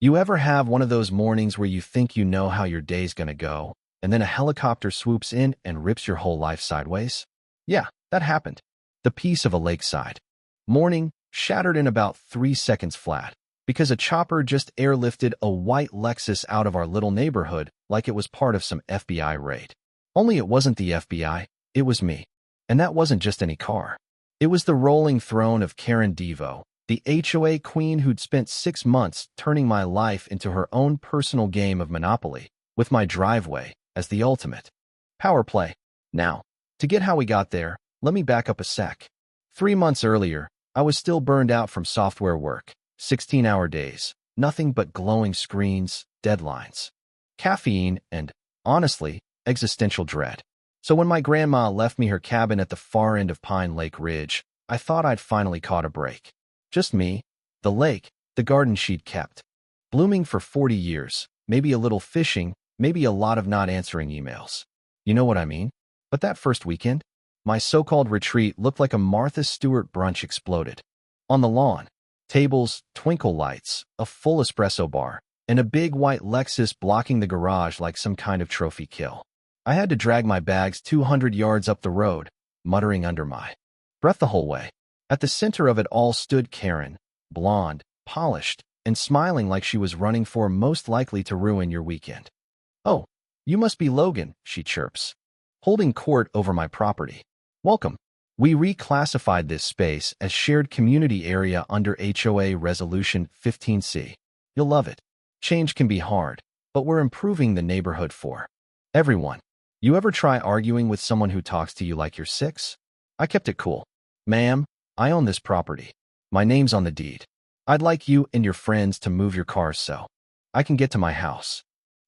You ever have one of those mornings where you think you know how your day's gonna go, and then a helicopter swoops in and rips your whole life sideways? Yeah, that happened. The piece of a lakeside morning shattered in about 3 seconds flat, because a chopper just airlifted a white Lexus out of our little neighborhood like it was part of some FBI raid. Only it wasn't the FBI, it was me. And that wasn't just any car. It was the rolling throne of Karen Devo, the HOA queen who'd spent 6 months turning my life into her own personal game of Monopoly, with my driveway as the ultimate power play. Now, to get how we got there, let me back up a sec. 3 months earlier, I was still burned out from software work, 16-hour days, nothing but glowing screens, deadlines, caffeine, and, honestly, existential dread. So when my grandma left me her cabin at the far end of Pine Lake Ridge, I thought I'd finally caught a break. Just me, the lake, the garden she'd kept, blooming for 40 years, maybe a little fishing, maybe a lot of not answering emails. You know what I mean? But that first weekend, my so-called retreat looked like a Martha Stewart brunch exploded. On the lawn, tables, twinkle lights, a full espresso bar, and a big white Lexus blocking the garage like some kind of trophy kill. I had to drag my bags 200 yards up the road, muttering under my breath the whole way. At the center of it all stood Karen, blonde, polished, and smiling like she was running for most likely to ruin your weekend. "Oh, you must be Logan," she chirps, holding court over my property. "Welcome. We reclassified this space as shared community area under HOA Resolution 15C. You'll love it. Change can be hard, but we're improving the neighborhood for everyone." You ever try arguing with someone who talks to you like you're 6? I kept it cool. "Ma'am, I own this property. My name's on the deed. I'd like you and your friends to move your cars so I can get to my house."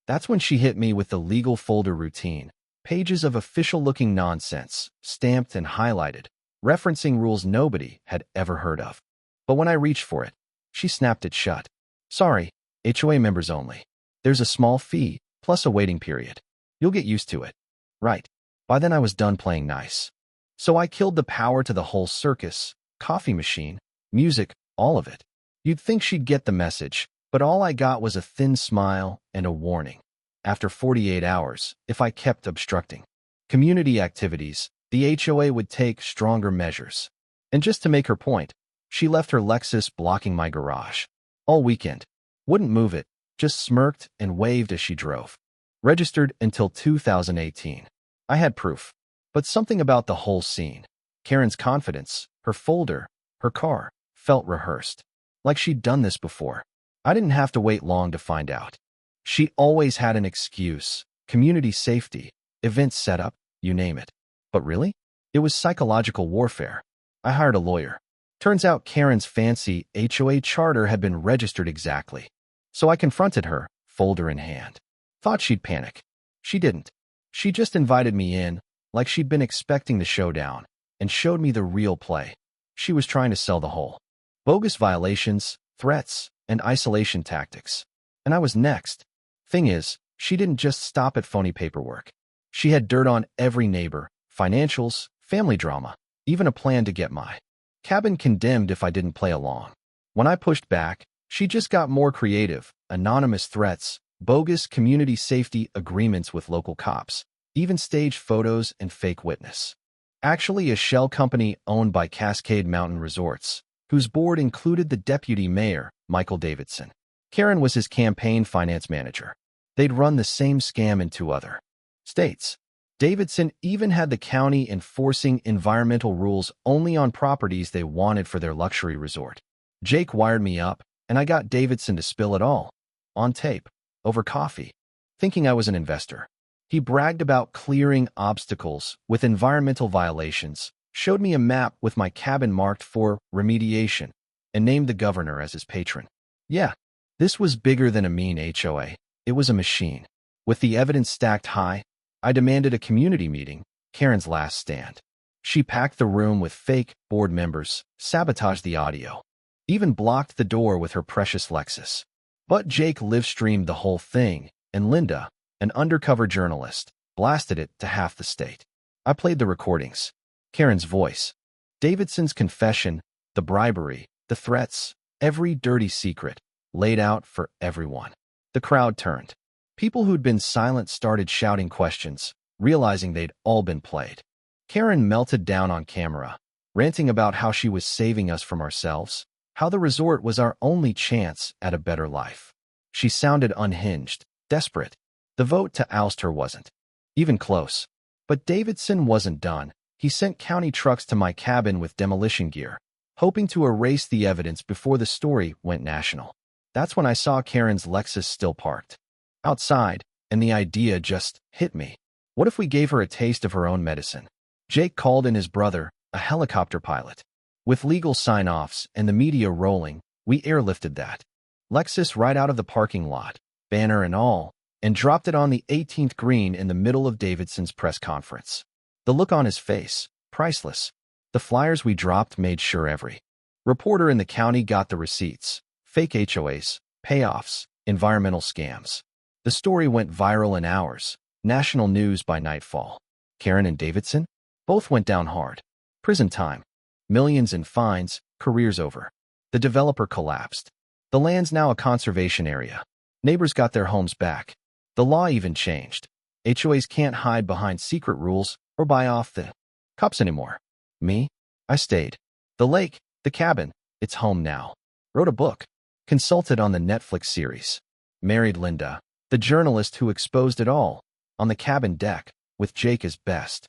That's when she hit me with the legal folder routine. Pages of official-looking nonsense, stamped and highlighted, referencing rules nobody had ever heard of. But when I reached for it, she snapped it shut. "Sorry, HOA members only. There's a small fee, plus a waiting period. You'll get used to it." Right. By then I was done playing nice. So I killed the power to the whole circus, coffee machine, music, all of it. You'd think she'd get the message, but all I got was a thin smile and a warning. After 48 hours, if I kept obstructing community activities, the HOA would take stronger measures. And just to make her point, she left her Lexus blocking my garage. All weekend. Wouldn't move it, just smirked and waved as she drove. Registered until 2018. I had proof. But something about the whole scene, Karen's confidence, her folder, her car, felt rehearsed. Like she'd done this before. I didn't have to wait long to find out. She always had an excuse, community safety, event setup, you name it. But really? It was psychological warfare. I hired a lawyer. Turns out Karen's fancy HOA charter had been registered exactly. So I confronted her, folder in hand. Thought she'd panic. She didn't. She just invited me in, like she'd been expecting the showdown, and showed me the real play. She was trying to sell the whole bogus violations, threats, and isolation tactics. And I was next. Thing is, she didn't just stop at phony paperwork. She had dirt on every neighbor, financials, family drama, even a plan to get my cabin condemned if I didn't play along. When I pushed back, she just got more creative, anonymous threats, bogus community safety agreements with local cops, even staged photos and fake witness. Actually, a shell company owned by Cascade Mountain Resorts, whose board included the deputy mayor, Michael Davidson. Karen was his campaign finance manager. They'd run the same scam in 2 other states. Davidson even had the county enforcing environmental rules only on properties they wanted for their luxury resort. Jake wired me up, and I got Davidson to spill it all, on tape, over coffee, thinking I was an investor. He bragged about clearing obstacles with environmental violations, showed me a map with my cabin marked for remediation, and named the governor as his patron. Yeah, this was bigger than a mean HOA. It was a machine. With the evidence stacked high, I demanded a community meeting, Karen's last stand. She packed the room with fake board members, sabotaged the audio, even blocked the door with her precious Lexus. But Jake live-streamed the whole thing, and Linda, an undercover journalist, blasted it to half the state. I played the recordings. Karen's voice, Davidson's confession, the bribery, the threats, every dirty secret. laid out for everyone. The crowd turned. People who'd been silent started shouting questions, realizing they'd all been played. Karen melted down on camera, ranting about how she was saving us from ourselves, how the resort was our only chance at a better life. She sounded unhinged, desperate. The vote to oust her wasn't even close. But Davidson wasn't done. He sent county trucks to my cabin with demolition gear, hoping to erase the evidence before the story went national. That's when I saw Karen's Lexus still parked outside, and the idea just hit me. What if we gave her a taste of her own medicine? Jake called in his brother, a helicopter pilot. With legal sign-offs and the media rolling, we airlifted that Lexus right out of the parking lot, banner and all, and dropped it on the 18th green in the middle of Davidson's press conference. The look on his face, priceless. The flyers we dropped made sure every reporter in the county got the receipts, fake HOAs, payoffs, environmental scams. The story went viral in hours, national news by nightfall. Karen and Davidson? Both went down hard. Prison time. Millions in fines, careers over. The developer collapsed. The land's now a conservation area. Neighbors got their homes back. The law even changed. HOAs can't hide behind secret rules or buy off the cops anymore. Me? I stayed. The lake, the cabin, it's home now. Wrote a book. Consulted on the Netflix series. Married Linda, the journalist who exposed it all, on the cabin deck, with Jake as best.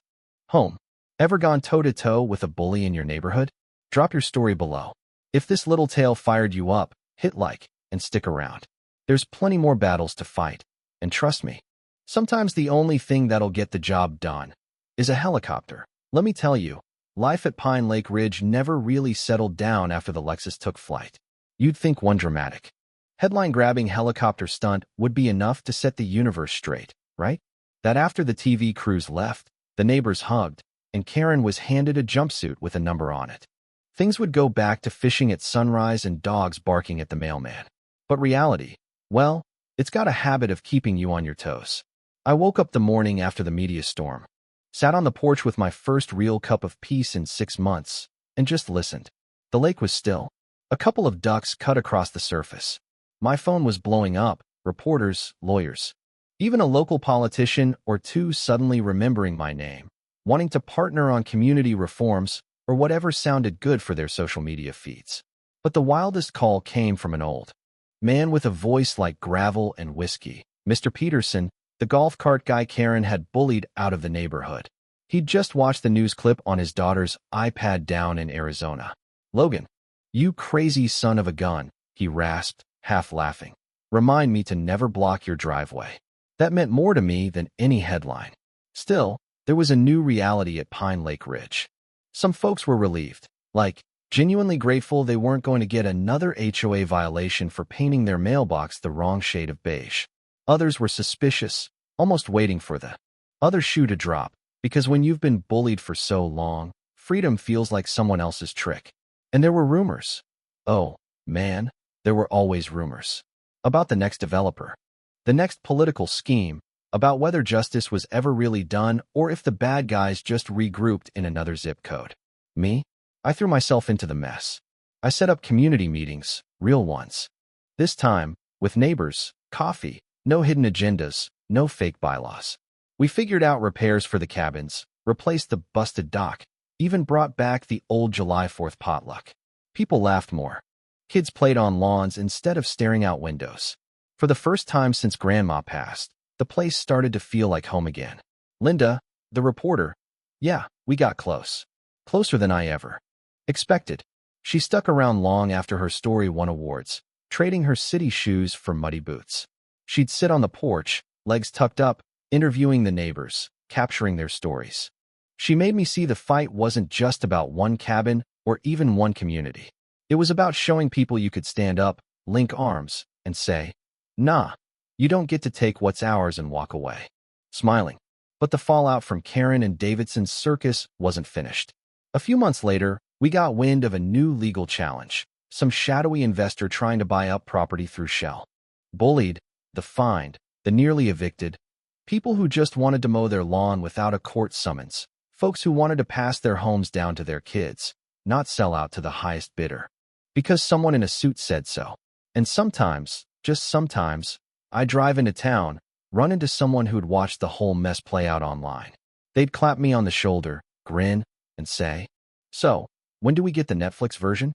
Home. Ever gone toe-to-toe with a bully in your neighborhood? Drop your story below. If this little tale fired you up, hit like and stick around. There's plenty more battles to fight. And trust me, sometimes the only thing that'll get the job done is a helicopter. Let me tell you, life at Pine Lake Ridge never really settled down after the Lexus took flight. You'd think one dramatic, headline-grabbing helicopter stunt would be enough to set the universe straight, right? That after the TV crews left, the neighbors hugged, and Karen was handed a jumpsuit with a number on it. Things would go back to fishing at sunrise and dogs barking at the mailman. But reality, well, it's got a habit of keeping you on your toes. I woke up the morning after the media storm, sat on the porch with my first real cup of peace in 6 months, and just listened. The lake was still. A couple of ducks cut across the surface. My phone was blowing up, reporters, lawyers, even a local politician or two suddenly remembering my name, wanting to partner on community reforms or whatever sounded good for their social media feeds. But the wildest call came from an old man with a voice like gravel and whiskey, Mr. Peterson, the golf cart guy Karen had bullied out of the neighborhood. He'd just watched the news clip on his daughter's iPad down in Arizona. "Logan, you crazy son of a gun," he rasped, half laughing. "Remind me to never block your driveway." That meant more to me than any headline. Still, there was a new reality at Pine Lake Ridge. Some folks were relieved, like, genuinely grateful they weren't going to get another HOA violation for painting their mailbox the wrong shade of beige. Others were suspicious, almost waiting for the other shoe to drop, because when you've been bullied for so long, freedom feels like someone else's trick. And there were rumors. Oh, man, there were always rumors. About the next developer, the next political scheme, about whether justice was ever really done or if the bad guys just regrouped in another zip code. Me? I threw myself into the mess. I set up community meetings, real ones. This time, with neighbors, coffee, no hidden agendas, no fake bylaws. We figured out repairs for the cabins, replaced the busted dock, even brought back the old July 4th potluck. People laughed more. Kids played on lawns instead of staring out windows. For the first time since Grandma passed, the place started to feel like home again. Linda, the reporter, yeah, we got close. Closer than I ever expected. She stuck around long after her story won awards, trading her city shoes for muddy boots. She'd sit on the porch, legs tucked up, interviewing the neighbors, capturing their stories. She made me see the fight wasn't just about one cabin or even one community. It was about showing people you could stand up, link arms, and say, "Nah, you don't get to take what's ours and walk away." Smiling. But the fallout from Karen and Davidson's circus wasn't finished. A few months later, we got wind of a new legal challenge, some shadowy investor trying to buy up property through shell. Bullied, the fined, the nearly evicted, people who just wanted to mow their lawn without a court summons, folks who wanted to pass their homes down to their kids, not sell out to the highest bidder. Because someone in a suit said so. And sometimes, just sometimes, I drive into town, run into someone who'd watched the whole mess play out online. They'd clap me on the shoulder, grin, and say, "So, when do we get the Netflix version?"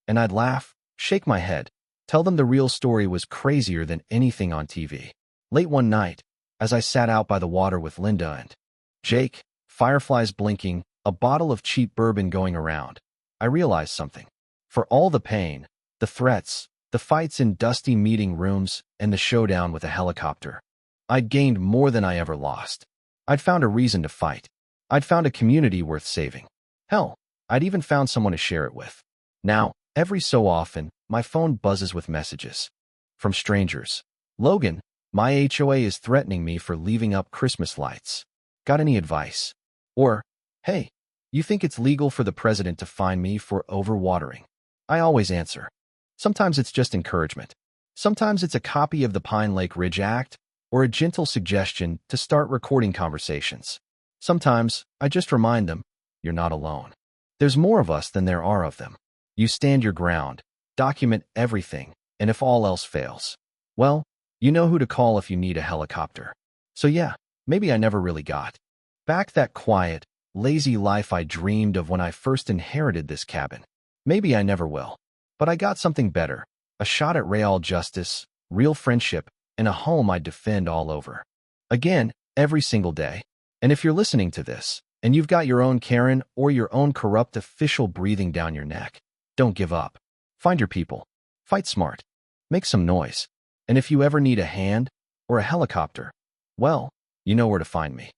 And I'd laugh, shake my head, tell them the real story was crazier than anything on TV. Late one night, as I sat out by the water with Linda and Jake, fireflies blinking, a bottle of cheap bourbon going around, I realized something. For all the pain, the threats, the fights in dusty meeting rooms, and the showdown with a helicopter, I'd gained more than I ever lost. I'd found a reason to fight. I'd found a community worth saving. Hell, I'd even found someone to share it with. Now, every so often, my phone buzzes with messages. From strangers. "Logan, my HOA is threatening me for leaving up Christmas lights. Got any advice?" Or, "Hey, you think it's legal for the president to fine me for overwatering?" I always answer. Sometimes it's just encouragement. Sometimes it's a copy of the Pine Lake Ridge Act, or a gentle suggestion to start recording conversations. Sometimes I just remind them, you're not alone. There's more of us than there are of them. You stand your ground, document everything, and if all else fails, well, you know who to call if you need a helicopter. So yeah, maybe I never really got back that quiet, lazy life I dreamed of when I first inherited this cabin. Maybe I never will. But I got something better, a shot at real justice, real friendship, and a home I'd defend all over. Again, every single day. And if you're listening to this, and you've got your own Karen or your own corrupt official breathing down your neck, don't give up. Find your people. Fight smart. Make some noise. And if you ever need a hand or a helicopter, well, you know where to find me.